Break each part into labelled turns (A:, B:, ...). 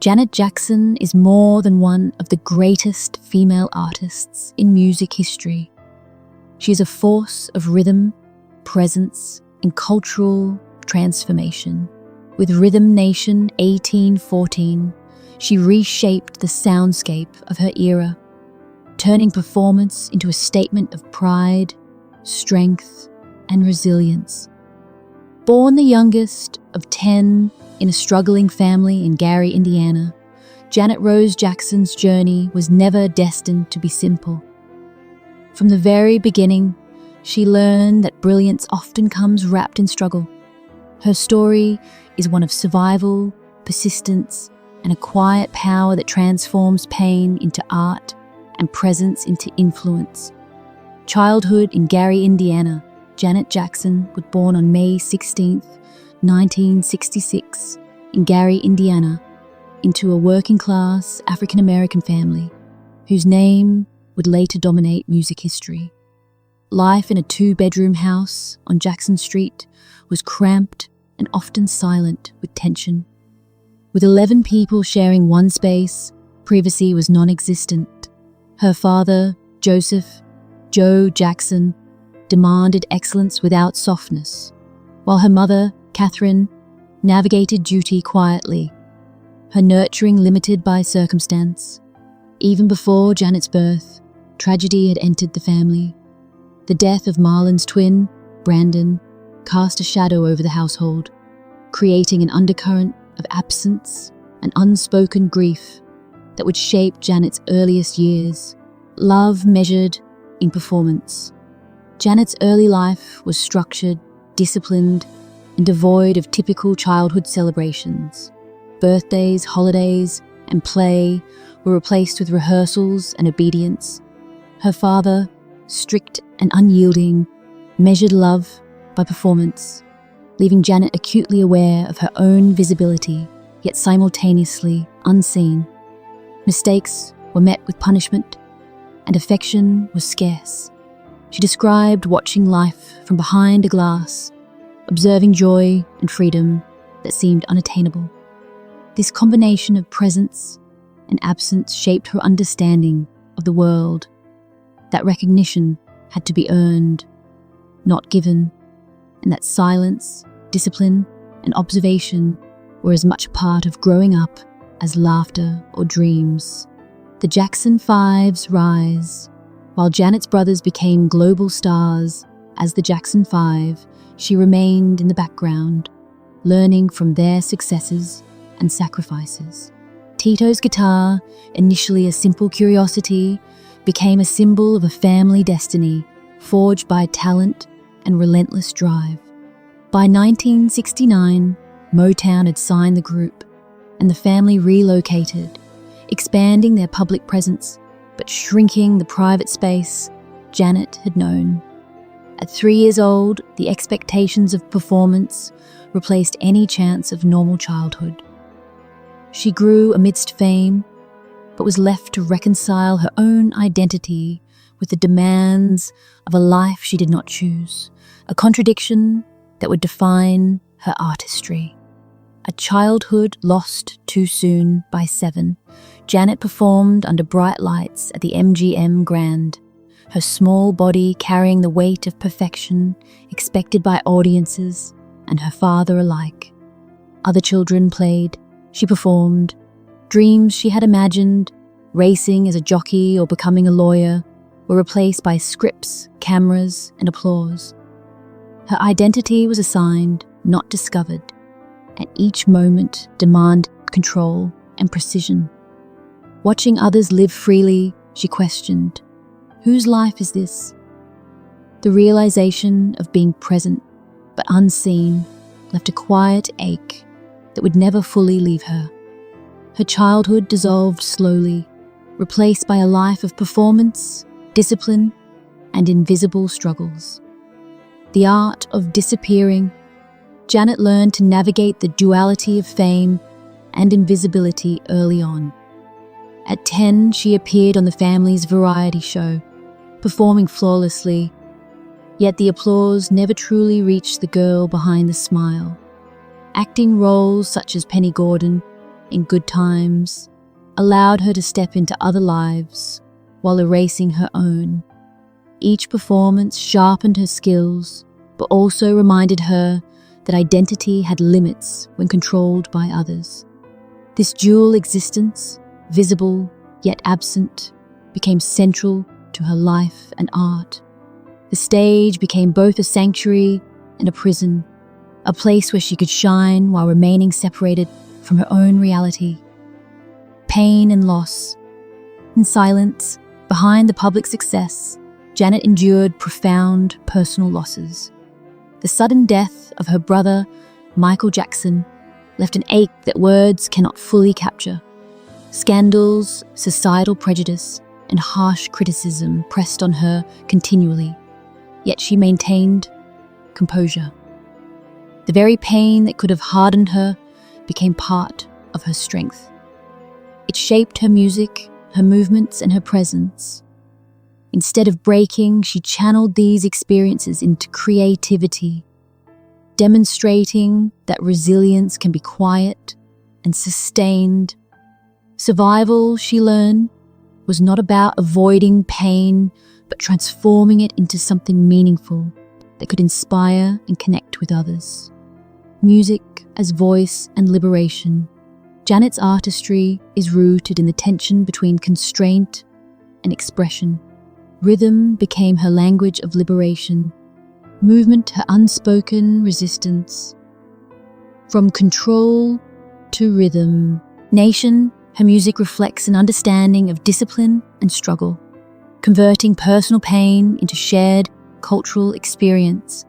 A: Janet Jackson is more than one of the greatest female artists in music history. She is a force of rhythm, presence, and cultural transformation. With Rhythm Nation 1814, she reshaped the soundscape of her era, turning performance into a statement of pride, strength, and resilience. Born the youngest of 10 in a struggling family in Gary, Indiana, Janet Rose Jackson's journey was never destined to be simple. From the very beginning, she learned that brilliance often comes wrapped in struggle. Her story is one of survival, persistence, and a quiet power that transforms pain into art and presence into influence. Childhood in Gary, Indiana. Janet Jackson was born on May 16, 1966, in Gary, Indiana, into a working-class African-American family whose name would later dominate music history. Life in a two-bedroom house on Jackson Street was cramped and often silent with tension. With 11 people sharing one space, privacy was non-existent. Her father, Joseph "Joe" Jackson, demanded excellence without softness, while her mother, Catherine, navigated duty quietly, her nurturing limited by circumstance. Even before Janet's birth, tragedy had entered the family. The death of Marlon's twin, Brandon, cast a shadow over the household, creating an undercurrent of absence and unspoken grief that would shape Janet's earliest years. Love measured in performance. Janet's early life was structured, disciplined, and devoid of typical childhood celebrations. Birthdays, holidays, and play were replaced with rehearsals and obedience. Her father, strict and unyielding, measured love by performance, leaving Janet acutely aware of her own visibility, yet simultaneously unseen. Mistakes were met with punishment, and affection was scarce. She described watching life from behind a glass, observing joy and freedom that seemed unattainable. This combination of presence and absence shaped her understanding of the world. That recognition had to be earned, not given, and that silence, discipline, and observation were as much a part of growing up as laughter or dreams. The Jackson Five's rise. While Janet's brothers became global stars as the Jackson Five, she remained in the background, learning from their successes and sacrifices. Tito's guitar, initially a simple curiosity, became a symbol of a family destiny forged by talent and relentless drive. By 1969, Motown had signed the group, and the family relocated, expanding their public presence but shrinking the private space Janet had known. At 3 years old, the expectations of performance replaced any chance of normal childhood. She grew amidst fame, but was left to reconcile her own identity with the demands of a life she did not choose, a contradiction that would define her artistry. A childhood lost too soon by 7, Janet performed under bright lights at the MGM Grand, her small body carrying the weight of perfection expected by audiences and her father alike. Other children played, she performed. Dreams she had imagined, racing as a jockey or becoming a lawyer, were replaced by scripts, cameras, and applause. Her identity was assigned, not discovered, and each moment demanded control and precision. Watching others live freely, she questioned, whose life is this? The realization of being present but unseen left a quiet ache that would never fully leave her. Her childhood dissolved slowly, replaced by a life of performance, discipline, and invisible struggles. The art of disappearing. Janet learned to navigate the duality of fame and invisibility early on. At 10, she appeared on the family's variety show, performing flawlessly, yet the applause never truly reached the girl behind the smile. Acting roles such as Penny Gordon, in good times, allowed her to step into other lives while erasing her own. Each performance sharpened her skills, but also reminded her that identity had limits when controlled by others. This dual existence, visible yet absent, became central to her life and art. The stage became both a sanctuary and a prison, a place where she could shine while remaining separated from her own reality. Pain and loss. In silence, behind the public success, Janet endured profound personal losses. The sudden death of her brother, Michael Jackson, left an ache that words cannot fully capture. Scandals, societal prejudice, and harsh criticism pressed on her continually, yet she maintained composure. The very pain that could have hardened her became part of her strength. It shaped her music, her movements, and her presence. Instead of breaking, she channeled these experiences into creativity, demonstrating that resilience can be quiet and sustained. Survival, she learned, was not about avoiding pain, but transforming it into something meaningful that could inspire and connect with others. Music as voice and liberation. Janet's artistry is rooted in the tension between constraint and expression. Rhythm became her language of liberation, movement her unspoken resistance. From control to rhythm. Nation, her music reflects an understanding of discipline and struggle, converting personal pain into shared cultural experience.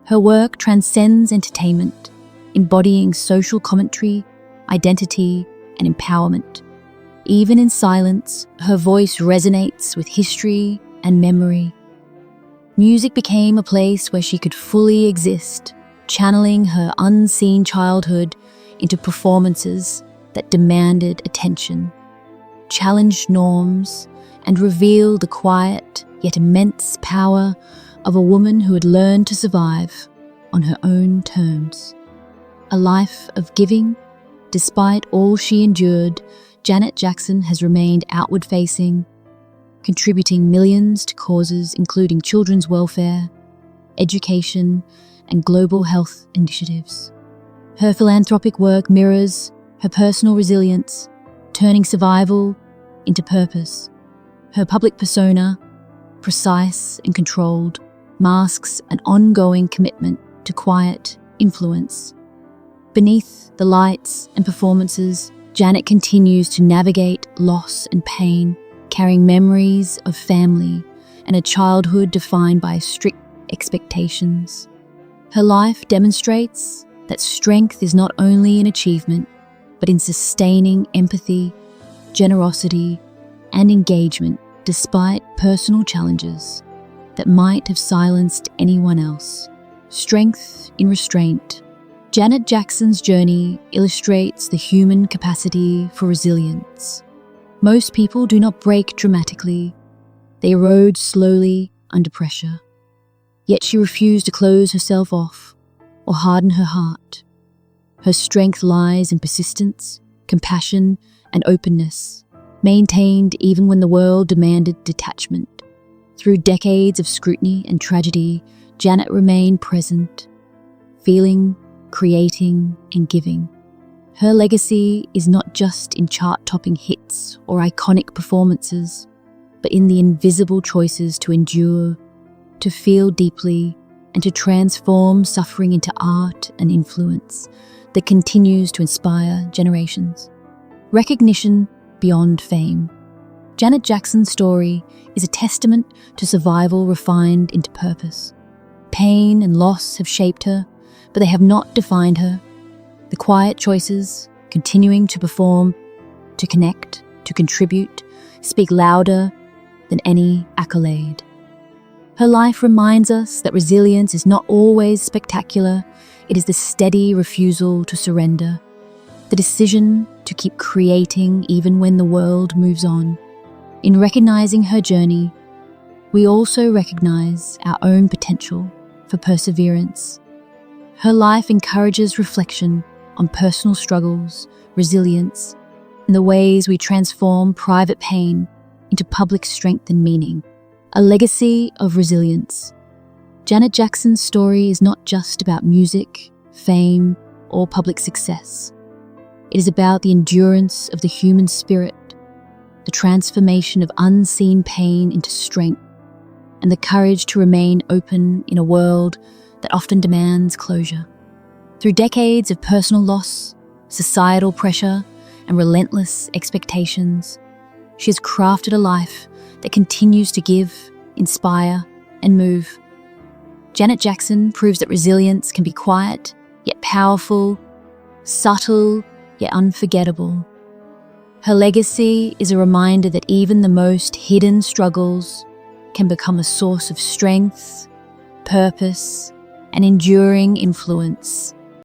A: Her work transcends entertainment, embodying social commentary, identity, and empowerment. Even in silence, her voice resonates with history and memory. Music became a place where she could fully exist, channeling her unseen childhood into performances that demanded attention, challenged norms, and revealed the quiet yet immense power of a woman who had learned to survive on her own terms. A life of giving. Despite all she endured, Janet Jackson has remained outward-facing, contributing millions to causes including children's welfare, education, and global health initiatives. Her philanthropic work mirrors her personal resilience, turning survival into purpose. Her public persona, precise and controlled, masks an ongoing commitment to quiet influence. Beneath the lights and performances, Janet continues to navigate loss and pain, carrying memories of family and a childhood defined by strict expectations. Her life demonstrates that strength is not only in achievement, but in sustaining empathy, generosity, and engagement despite personal challenges that might have silenced anyone else. Strength in restraint. Janet Jackson's journey illustrates the human capacity for resilience. Most people do not break dramatically. They erode slowly under pressure. Yet she refused to close herself off or harden her heart. Her strength lies in persistence, compassion, and openness, maintained even when the world demanded detachment. Through decades of scrutiny and tragedy, Janet remained present, feeling, creating, and giving. Her legacy is not just in chart-topping hits or iconic performances, but in the invisible choices to endure, to feel deeply, and to transform suffering into art and influence that continues to inspire generations. Recognition beyond fame. Janet Jackson's story is a testament to survival refined into purpose. Pain and loss have shaped her, but they have not defined her. The quiet choices, continuing to perform, to connect, to contribute, speak louder than any accolade. Her life reminds us that resilience is not always spectacular. It is the steady refusal to surrender, the decision to keep creating even when the world moves on. In recognizing her journey, we also recognize our own potential for perseverance. Her life encourages reflection, on personal struggles, resilience, and the ways we transform private pain into public strength and meaning. A legacy of resilience. Janet Jackson's story is not just about music, fame, or public success. It is about the endurance of the human spirit, the transformation of unseen pain into strength, and the courage to remain open in a world that often demands closure. Through decades of personal loss, societal pressure, and relentless expectations, she has crafted a life that continues to give, inspire, and move. Janet Jackson proves that resilience can be quiet, yet powerful, subtle, yet unforgettable. Her legacy is a reminder that even the most hidden struggles can become a source of strength, purpose, and enduring influence.